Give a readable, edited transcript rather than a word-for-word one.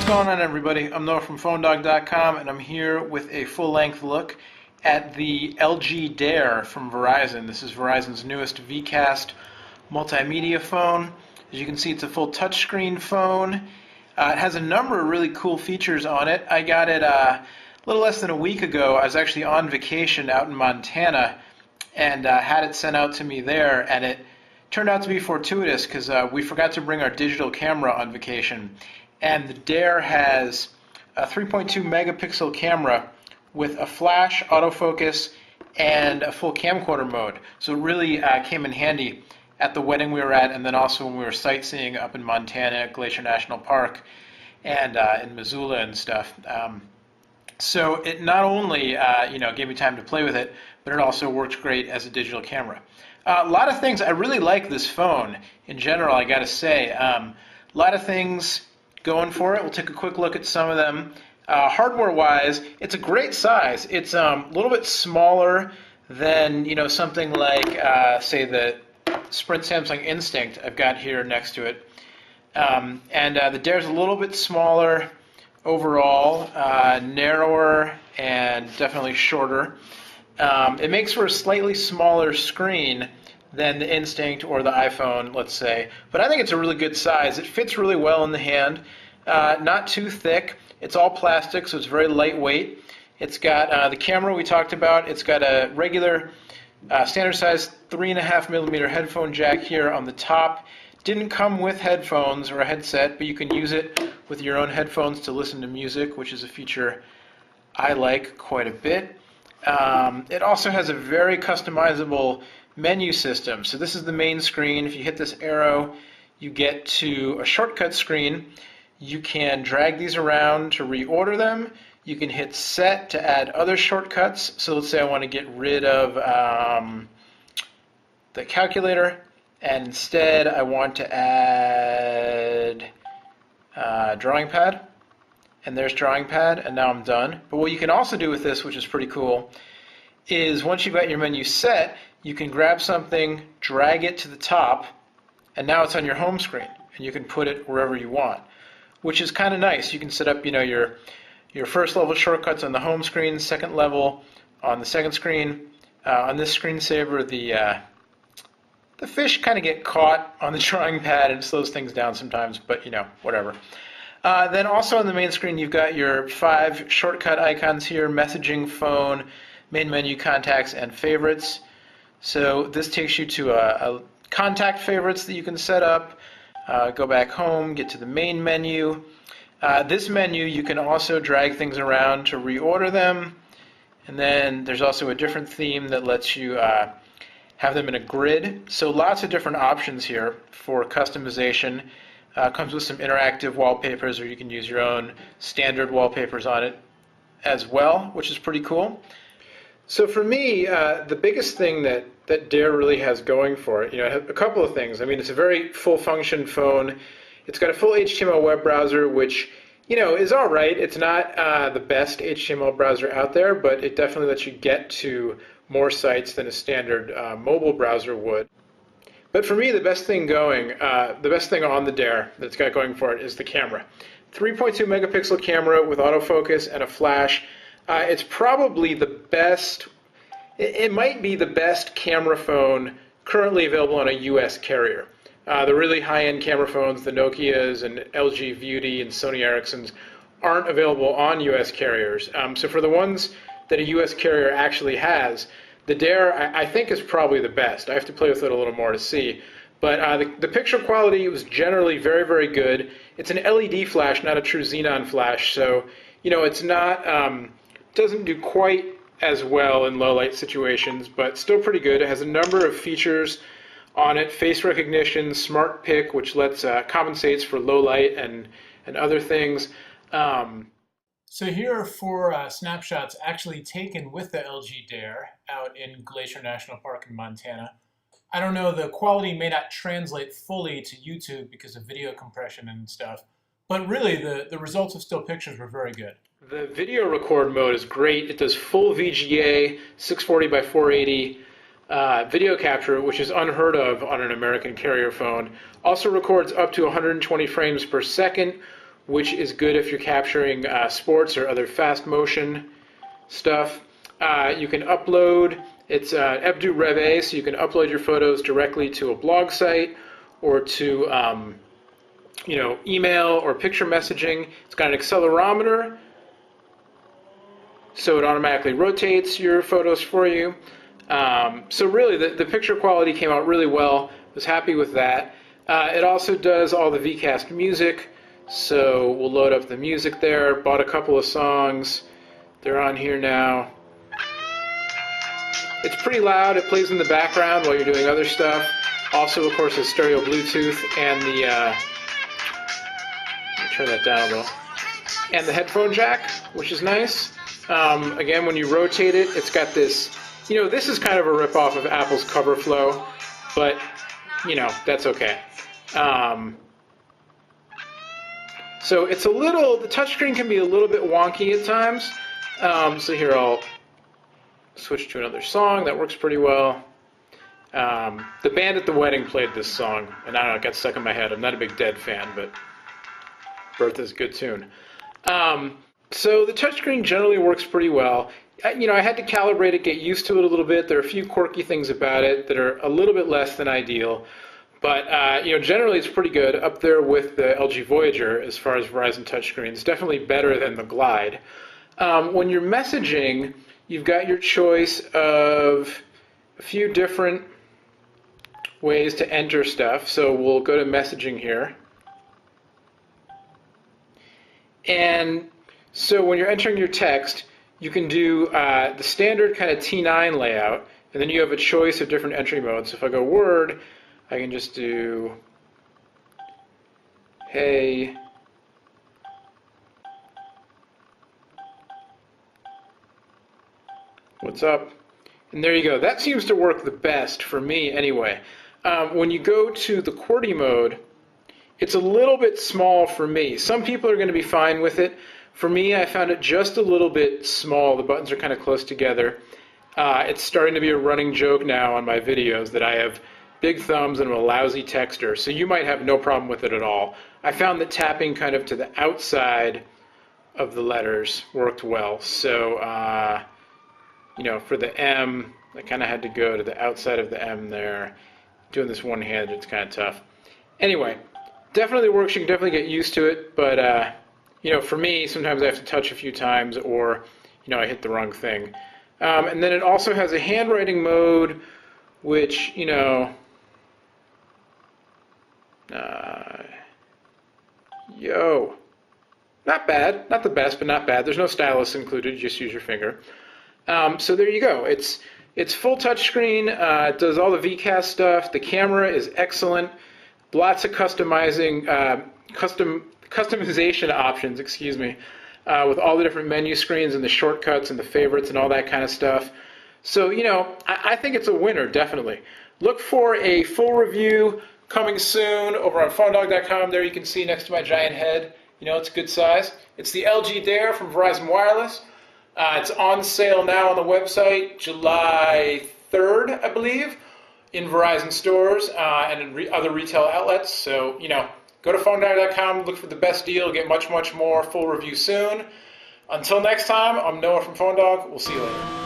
going on, everybody? I'm Noah from PhoneDog.com, and I'm here with a full-length look at the LG Dare from Verizon. This is Verizon's newest VCast multimedia phone. As you can see, it's a full touchscreen phone. It has a number of really cool features on it. I got it a little less than a week ago. I was actually on vacation out in Montana and had it sent out to me there, and it turned out to be fortuitous because we forgot to bring our digital camera on vacation. And the Dare has a 3.2 megapixel camera with a flash, autofocus, and a full camcorder mode. So it really came in handy at the wedding we were at, and then also when we were sightseeing up in Montana at Glacier National Park and in Missoula and stuff. So it not only gave me time to play with it, but it also works great as a digital camera. A lot of things, I really like this phone in general, I gotta say. A lot of things going for it. We'll take a quick look at some of them. Hardware-wise, it's a great size. It's a little bit smaller than something like, say, the Sprint Samsung Instinct I've got here next to it. The Dare's a little bit smaller overall, narrower, and definitely shorter. It makes for a slightly smaller screen than the Instinct or the iPhone, let's say. But I think it's a really good size. It fits really well in the hand. Not too thick. It's all plastic, so it's very lightweight. It's got the camera we talked about. It's got a regular standard size 3.5 millimeter headphone jack here on the top. Didn't come with headphones or a headset, but you can use it with your own headphones to listen to music, which is a feature I like quite a bit. It also has a very customizable menu system. So this is the main screen. If you hit this arrow, you get to a shortcut screen. You can drag these around to reorder them. You can hit set to add other shortcuts. So let's say I want to get rid of the calculator, and instead I want to add drawing pad. And there's drawing pad, and now I'm done. But what you can also do with this, which is pretty cool, is once you've got your menu set, you can grab something, drag it to the top, and now it's on your home screen, and you can put it wherever you want, which is kind of nice. You can set up, your first level shortcuts on the home screen, second level on the second screen. On this screensaver, the fish kind of get caught on the drawing pad and it slows things down sometimes, but whatever. Then also on the main screen, you've got your 5 shortcut icons here: messaging, phone, main menu, contacts, and favorites. So this takes you to a contact favorites that you can set up, go back home, get to the main menu. This menu, you can also drag things around to reorder them. And then there's also a different theme that lets you have them in a grid. So lots of different options here for customization. Comes with some interactive wallpapers, or you can use your own standard wallpapers on it as well, which is pretty cool. So for me, the biggest thing that Dare really has going for it, a couple of things. I mean, it's a very full-function phone. It's got a full HTML web browser, which is all right. It's not the best HTML browser out there, but it definitely lets you get to more sites than a standard mobile browser would. But for me, the best thing on the Dare that's got going for it is the camera. 3.2 megapixel camera with autofocus and a flash. It's probably the best, it might be the best camera phone currently available on a US carrier. The really high-end camera phones, the Nokias and LG Beauty and Sony Ericssons, aren't available on US carriers. So for the ones that a US carrier actually has, the Dare, I think, is probably the best. I have to play with it a little more to see. But the picture quality was generally very, very good. It's an LED flash, not a true xenon flash. So, it's not, doesn't do quite as well in low light situations, but still pretty good. It has a number of features on it: face recognition, smart pick, which compensates for low light and other things. So here are 4 snapshots actually taken with the LG Dare out in Glacier National Park in Montana. I don't know, the quality may not translate fully to YouTube because of video compression and stuff, but really the results of still pictures were very good. The video record mode is great. It does full VGA, 640 by 480 video capture, which is unheard of on an American carrier phone. Also records up to 120 frames per second, which is good if you're capturing sports or other fast motion stuff. You can upload, it's Ebdu Rev A, so you can upload your photos directly to a blog site or to email or picture messaging. It's got an accelerometer, so it automatically rotates your photos for you. So really, the picture quality came out really well. I was happy with that. It also does all the VCast music, so we'll load up the music there. Bought a couple of songs. They're on here now. It's pretty loud. It plays in the background while you're doing other stuff. Also, of course, it's stereo Bluetooth and the... turn that down a little. And the headphone jack, which is nice. Again, when you rotate it, it's got this... this is kind of a ripoff of Apple's CoverFlow, but, that's okay. So it's a little... The touchscreen can be a little bit wonky at times. So here, I'll switch to another song. That works pretty well. The band at the wedding played this song, and I don't know, it got stuck in my head. I'm not a big Dead fan, but Bertha's a good tune. So the touchscreen generally works pretty well. I had to calibrate it, get used to it a little bit. There are a few quirky things about it that are a little bit less than ideal. But, generally it's pretty good, up there with the LG Voyager as far as Verizon touchscreens. Definitely better than the Glide. When you're messaging, you've got your choice of a few different ways to enter stuff. So we'll go to messaging here. And so when you're entering your text, you can do the standard kind of T9 layout, and then you have a choice of different entry modes. So if I go Word, I can just do, hey, what's up? And there you go. That seems to work the best for me anyway. When you go to the QWERTY mode, it's a little bit small for me. Some people are going to be fine with it. For me, I found it just a little bit small. The buttons are kind of close together. It's starting to be a running joke now on my videos that I have big thumbs and I'm a lousy texter, so you might have no problem with it at all. I found that tapping kind of to the outside of the letters worked well. So, for the M, I kind of had to go to the outside of the M there. Doing this one-handed, it's kind of tough. Anyway, definitely works. You can definitely get used to it, but for me, sometimes I have to touch a few times or, I hit the wrong thing. And then it also has a handwriting mode, which, not bad. Not the best, but not bad. There's no stylus included. You just use your finger. So there you go. It's full touchscreen. It does all the VCast stuff. The camera is excellent. Lots of customization options, with all the different menu screens and the shortcuts and the favorites and all that kind of stuff. So, I think it's a winner, definitely. Look for a full review coming soon over on PhoneDog.com. There you can see next to my giant head. It's a good size. It's the LG Dare from Verizon Wireless. It's on sale now on the website, July 3rd, I believe, in Verizon stores and in other retail outlets. So, go to PhoneDog.com, look for the best deal, get much, much more. Full review soon. Until next time, I'm Noah from PhoneDog. We'll see you later.